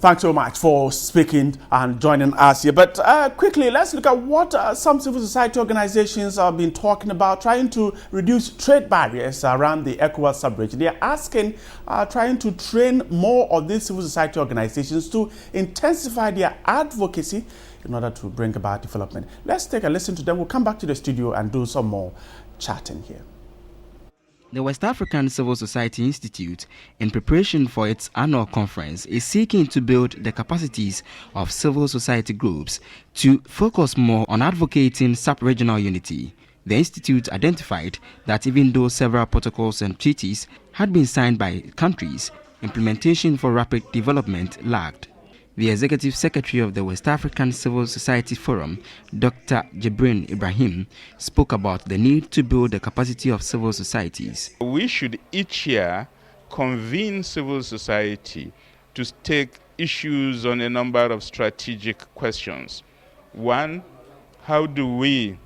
Thanks so much for speaking and joining us here. But quickly, let's look at what some civil society organizations have been talking about, trying to reduce trade barriers around the ECOWAS sub-region. They are asking, trying to train more of these civil society organizations to intensify their advocacy in order to bring about development. Let's take a listen to them. We'll come back to the studio and do some more chatting here. The West African Civil Society Institute, in preparation for its annual conference, is seeking to build the capacities of civil society groups to focus more on advocating sub-regional unity. The institute identified that even though several protocols and treaties had been signed by countries, implementation for rapid development lagged. The Executive Secretary of the West African Civil Society Forum, Dr. Jibrin Ibrahim, spoke about the need to build the capacity of civil societies. We should each year convene civil society to take issues on a number of strategic questions. One, how do we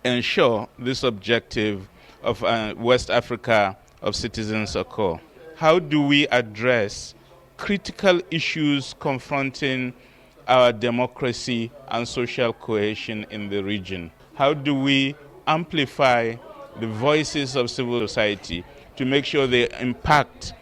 ensure this objective of West Africa of citizens occur? How do we address critical issues confronting our democracy and social cohesion in the region? How do we amplify the voices of civil society to make sure they impact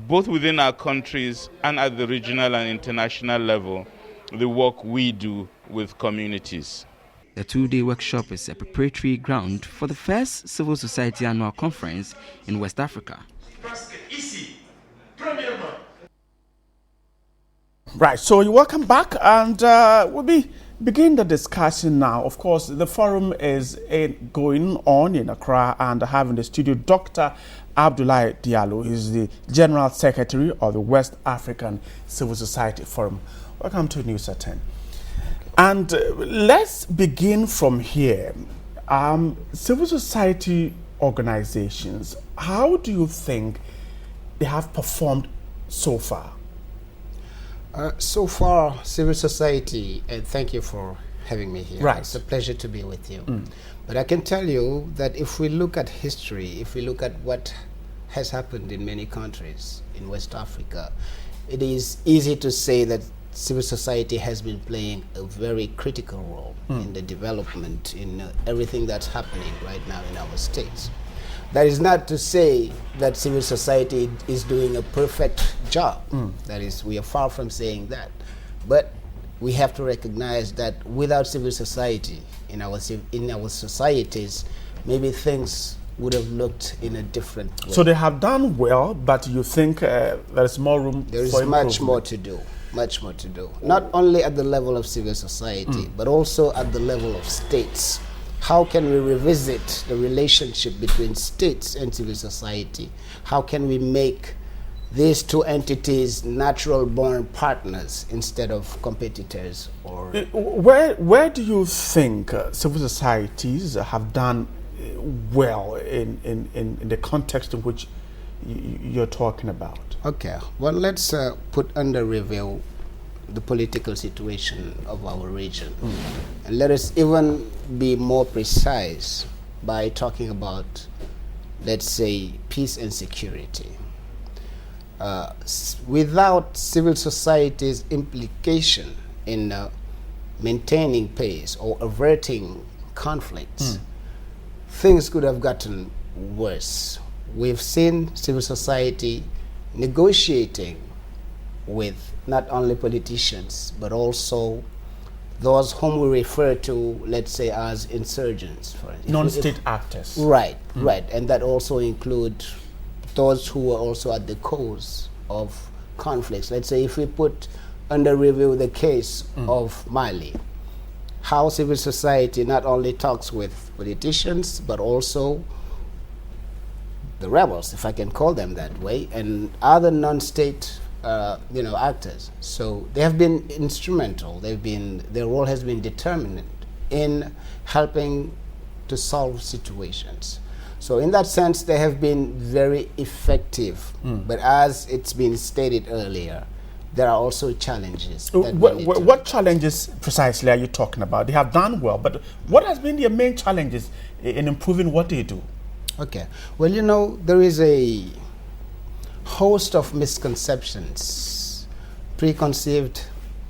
both within our countries and at the regional and international level the work we do with communities? The two-day workshop is a preparatory ground for the first Civil Society Annual Conference in West Africa. Right, so you're welcome back, and we'll begin the discussion now. Of course, the forum is going on in Accra, and I have in the studio Dr. Abdoulaye Diallo. He's the General Secretary of the West African Civil Society Forum. Welcome to News at 10. And let's begin from here. Civil society organizations, how do you think they have performed so far? So far, civil society, and thank you for having me here. Right. It's a pleasure to be with you. But I can tell you that if we look at history, if we look at what has happened in many countries in West Africa, it is easy to say that civil society has been playing a very critical role in the development, in everything that's happening right now in our states. That is not to say that civil society is doing a perfect job. That is, we are far from saying that. But we have to recognize that without civil society in our societies, maybe things would have looked in a different way. So they have done well, but you think there's more room there for is much more to do. Much more to do. Not only at the level of civil society, but also at the level of states. How can we revisit the relationship between states and civil society? How can we make these two entities natural-born partners instead of competitors? Or where do you think civil societies have done well in the context in which you're talking about? Okay, well, let's put under review the political situation of our region. And let us even be more precise by talking about, let's say, peace and security. Without civil society's implication in maintaining peace or averting conflicts, things could have gotten worse. We've seen civil society negotiating with not only politicians, but also those whom we refer to, let's say, as insurgents, for instance. Non-state actors. Right, right. And that also include those who are also at the cause of conflicts. Let's say if we put under review the case of Mali, how civil society not only talks with politicians, but also the rebels, if I can call them that way, and other non-state actors. So they have been instrumental. Their role has been determinant in helping to solve situations. So in that sense, they have been very effective. But as it's been stated earlier, there are also challenges. What challenges precisely are you talking about? They have done well, but what has been their main challenges in improving what they do? Okay. Well, there is a host of misconceptions preconceived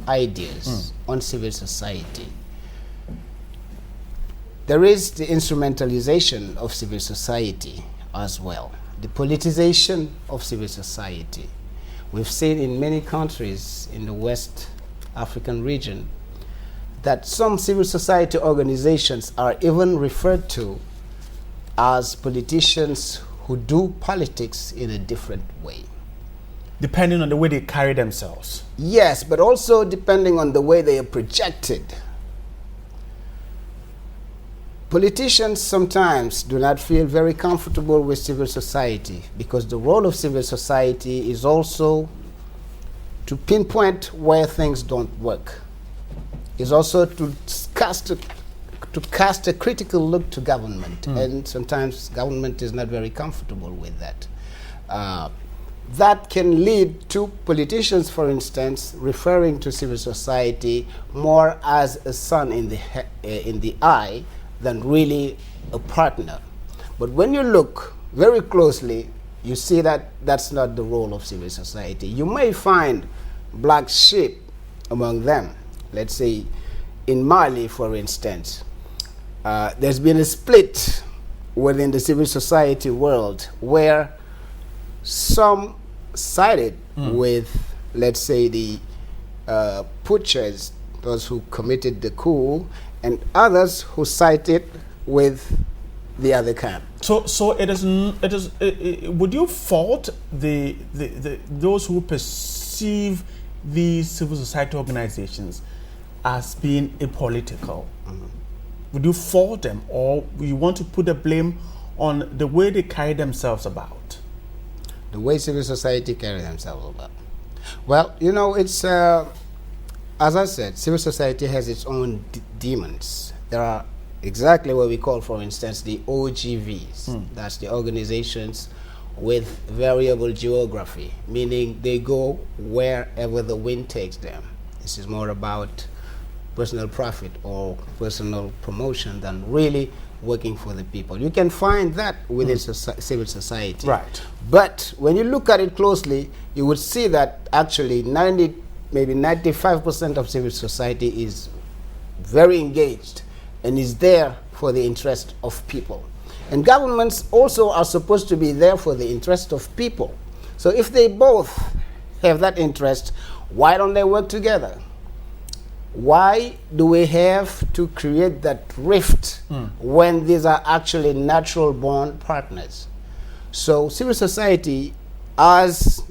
ideas on civil society. There is the instrumentalization of civil society as well, the politicization of civil society. We've seen in many countries in the West African region that some civil society organizations are even referred to as politicians who do politics in a different way. Depending on the way they carry themselves. Yes, but also depending on the way they are projected. Politicians sometimes do not feel very comfortable with civil society because the role of civil society is also to pinpoint where things don't work. It's also to cast a critical look to government, and sometimes government is not very comfortable with that. That can lead to politicians, for instance, referring to civil society more as a sun in the eye than really a partner. But when you look very closely, you see that that's not the role of civil society. You may find black sheep among them. Let's say in Mali, for instance, there's been a split within the civil society world where some sided with, let's say, the putschers, those who committed the coup, and others who sided with the other camp. So it is. Would you fault those who perceive these civil society organizations as being apolitical? Would you fault them, or you want to put the blame on the way they carry themselves about? The way civil society carry themselves about. Well, you know, it's as I said, civil society has its own demons. There are exactly what we call, for instance, the OGVs. That's the organizations with variable geography, meaning they go wherever the wind takes them. This is more about personal profit or personal promotion than really working for the people. You can find that within civil society. Right. But when you look at it closely, you would see that actually maybe 95% of civil society is very engaged and is there for the interest of people. And governments also are supposed to be there for the interest of people. So if they both have that interest, why don't they work together? Why do we have to create that rift when these are actually natural born partners? So civil society, as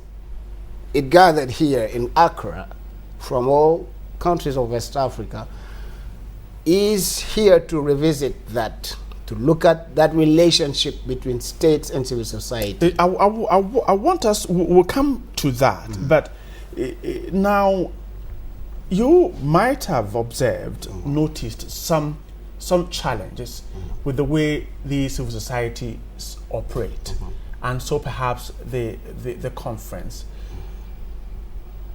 it gathered here in Accra from all countries of West Africa, is here to revisit that, to look at that relationship between states and civil society. I want us, we'll come to that, but now you might have observed, noticed some challenges with the way the civil societies operate, and so perhaps the conference.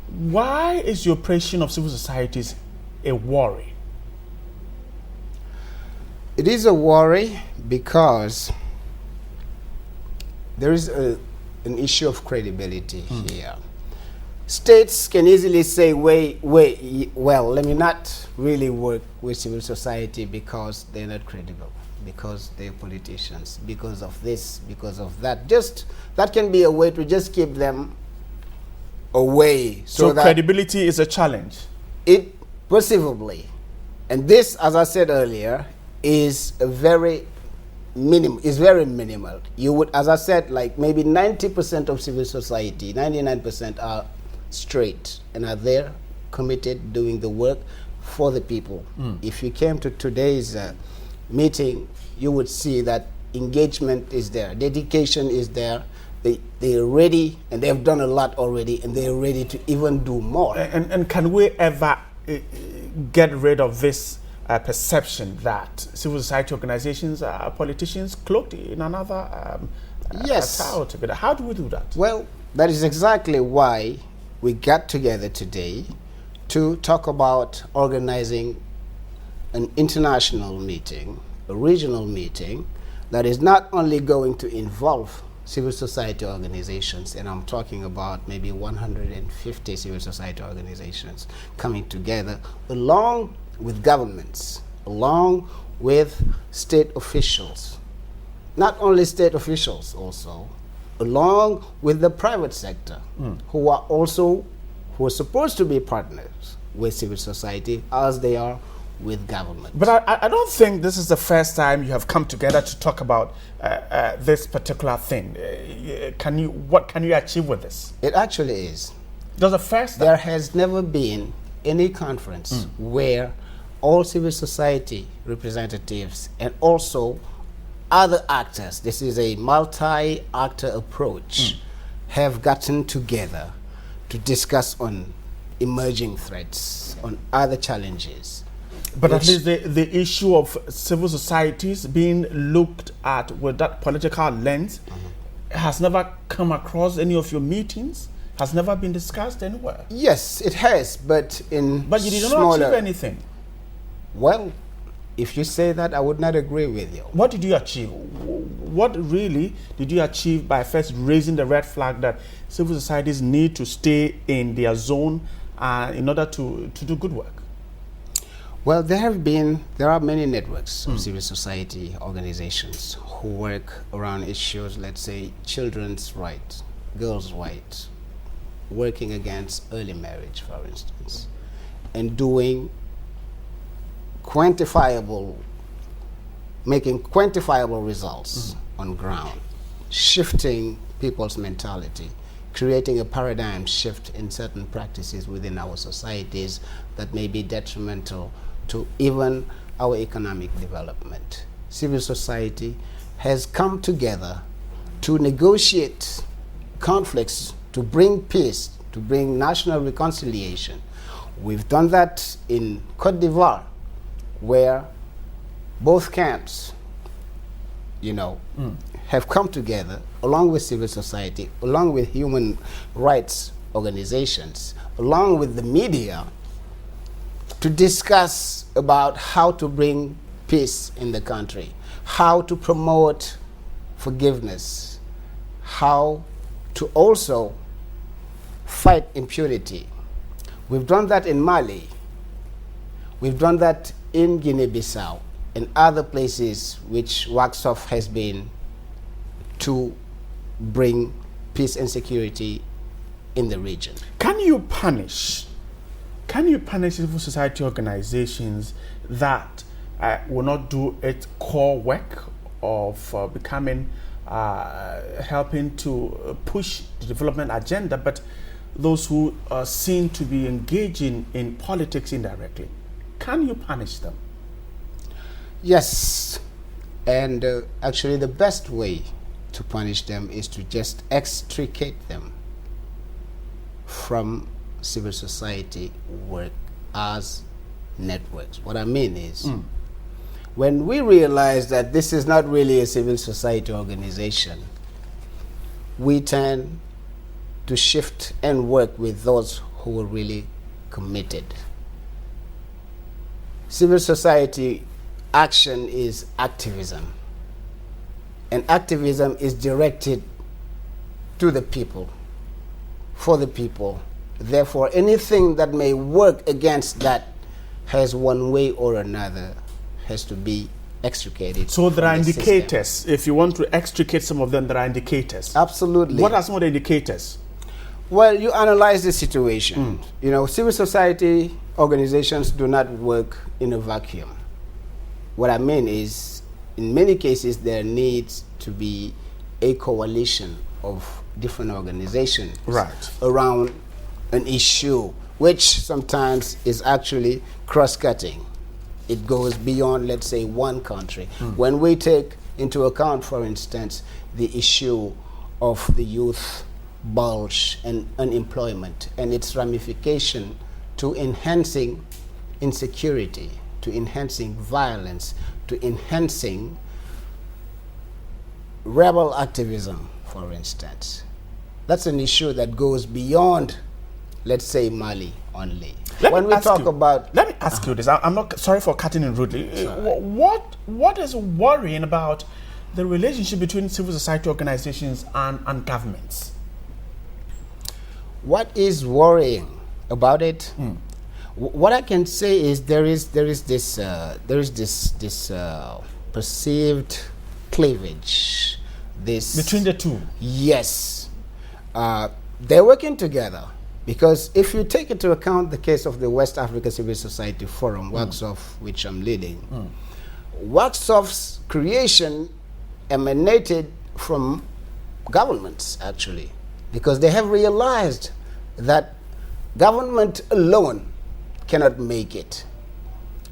Why is the operation of civil societies a worry? It is a worry because there is an issue of credibility here. States can easily say, well, let me not really work with civil society because they're not credible, because they're politicians, because of this, because of that. Just that can be a way to just keep them away. So that credibility is a challenge? It perceivably. And this, as I said earlier, is very minimal. You would, as I said, like maybe 90% of civil society, 99% are straight and are there, committed, doing the work for the people. If you came to today's meeting, you would see that engagement is there, dedication is there. They are ready, and they have done a lot already, and they are ready to even do more. And can we ever get rid of this perception that civil society organizations are politicians cloaked in another yes. attire? How do we do that? Well, that is exactly why we got together today to talk about organizing an international meeting, a regional meeting, that is not only going to involve civil society organizations, and I'm talking about maybe 150 civil society organizations coming together along with governments, along with state officials, not only state officials also, along with the private sector, who are supposed to be partners with civil society as they are with government. But I don't think this is the first time you have come together to talk about this particular thing. What can you achieve with this? It actually is. That's the first time. There has never been any conference where all civil society representatives and also other actors, this is a multi-actor approach, have gotten together to discuss on emerging threats, on other challenges. But at least the issue of civil societies being looked at with that political lens has never come across any of your meetings, has never been discussed anywhere. Yes, it has, but in But you did not achieve anything. Well, if you say that, I would not agree with you. What did you achieve? What really did you achieve by first raising the red flag that civil societies need to stay in their zone in order to do good work? Well, there are many networks of civil society organizations who work around issues, let's say, children's rights, girls' rights, working against early marriage, for instance, and making quantifiable results on ground, shifting people's mentality, creating a paradigm shift in certain practices within our societies that may be detrimental to even our economic development. Civil society has come together to negotiate conflicts, to bring peace, to bring national reconciliation. We've done that in Côte d'Ivoire, where both camps, have come together along with civil society, along with human rights organizations, along with the media, to discuss about how to bring peace in the country, how to promote forgiveness, how to also fight impunity. We've done that in Mali. We've done that in Guinea-Bissau and other places which WACSOF has been to bring peace and security in the region. Can you punish civil society organizations that will not do its core work of helping to push the development agenda, but those who seem to be engaging in politics indirectly? Can you punish them? Yes, and actually the best way to punish them is to just extricate them from civil society work as networks. What I mean is, when we realize that this is not really a civil society organization, we tend to shift and work with those who are really committed. Civil society action is activism, and activism is directed to the people, for the people. Therefore, anything that may work against that has one way or another has to be extricated. So there are indicators. System. If you want to extricate some of them, there are indicators. Absolutely. What are some of the indicators? Well, you analyze the situation. Civil society organizations do not work in a vacuum. What I mean is, in many cases, there needs to be a coalition of different organizations around an issue, which sometimes is actually cross-cutting. It goes beyond, let's say, one country. When we take into account, for instance, the issue of the youth bulge and unemployment and its ramification to enhancing insecurity, to enhancing violence, to enhancing rebel activism, for instance. That's an issue that goes beyond, let's say, Mali only. Let me ask you this. I'm not sorry for cutting in rudely. Right. What is worrying about the relationship between civil society organizations and governments? What is worrying about it? What I can say is there is this perceived cleavage. This between the two. Yes, they're working together, because if you take into account the case of the West Africa Civil Society Forum, WACSOF, which I'm leading, WACSOF's creation emanated from governments, actually, because they have realized that government alone cannot make it.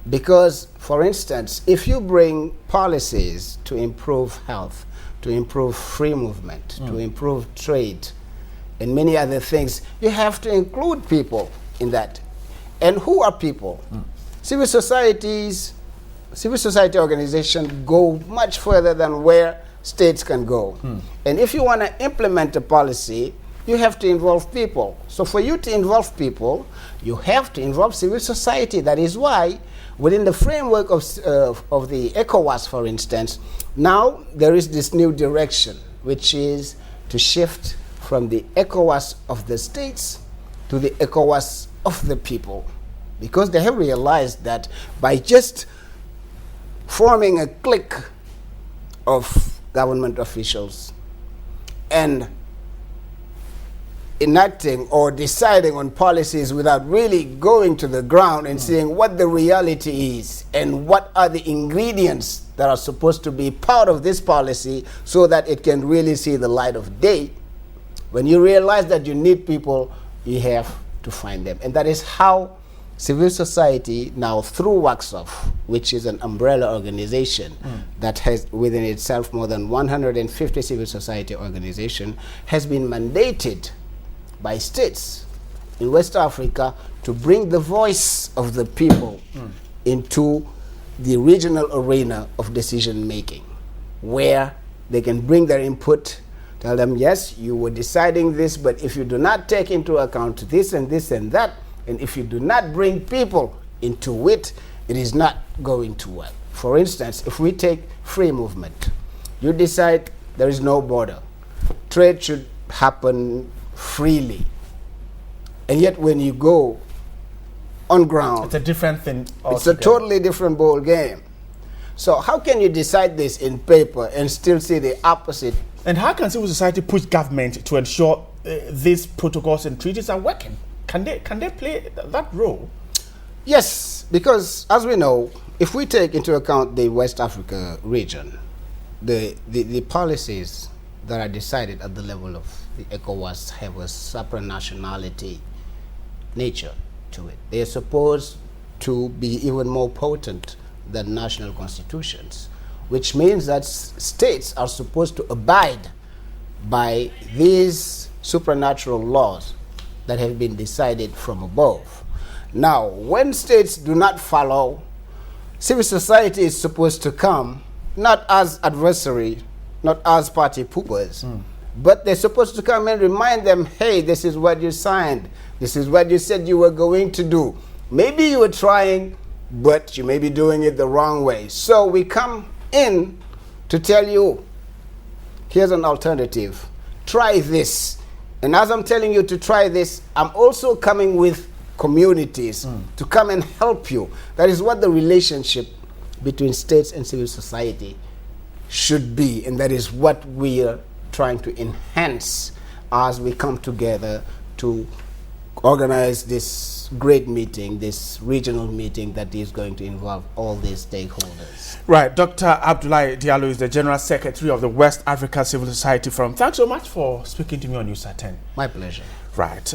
Because, for instance, if you bring policies to improve health, to improve free movement, to improve trade, and many other things, you have to include people in that. And who are people? Civil society organizations go much further than where states can go. And if you want to implement a policy, you have to involve people. So for you to involve people, you have to involve civil society. That is why, within the framework of the ECOWAS, for instance, now there is this new direction, which is to shift from the ECOWAS of the states to the ECOWAS of the people. Because they have realized that by just forming a clique of government officials and enacting or deciding on policies without really going to the ground and seeing what the reality is and what are the ingredients that are supposed to be part of this policy so that it can really see the light of day. When you realize that you need people, you have to find them. And that is how civil society now, through WACSOF, which is an umbrella organization that has within itself more than 150 civil society organizations, has been mandated by states in West Africa to bring the voice of the people into the regional arena of decision making, where they can bring their input, tell them, yes, you were deciding this, but if you do not take into account this and this and that, and if you do not bring people into it, it is not going to work. For instance, if we take free movement, you decide there is no border. Trade should happen freely. And yet when you go on ground, it's a different thing altogether. It's a totally different ball game. So how can you decide this in paper and still see the opposite? And how can civil society push government to ensure these protocols and treaties are working? Can they play that role? Yes, because as we know, if we take into account the West Africa region, the policies that are decided at the level of the ECOWAS have a supranationality nature to it. They are supposed to be even more potent than national constitutions, which means that states are supposed to abide by these supernatural laws that have been decided from above. Now, when states do not follow, civil society is supposed to come not as adversary, not as party poopers, but they're supposed to come and remind them, hey, this is what you signed. This is what you said you were going to do. Maybe you were trying, but you may be doing it the wrong way. So we come in to tell you, here's an alternative. Try this. And as I'm telling you to try this, I'm also coming with communities to come and help you. That is what the relationship between states and civil society should be, and that is what we are trying to enhance as we come together to organize this great meeting, this regional meeting that is going to involve all these stakeholders. Right. Dr. Abdoulaye Diallo is the General Secretary of the West Africa Civil Society Forum. Thanks so much for speaking to me on News at 10. My pleasure. Right.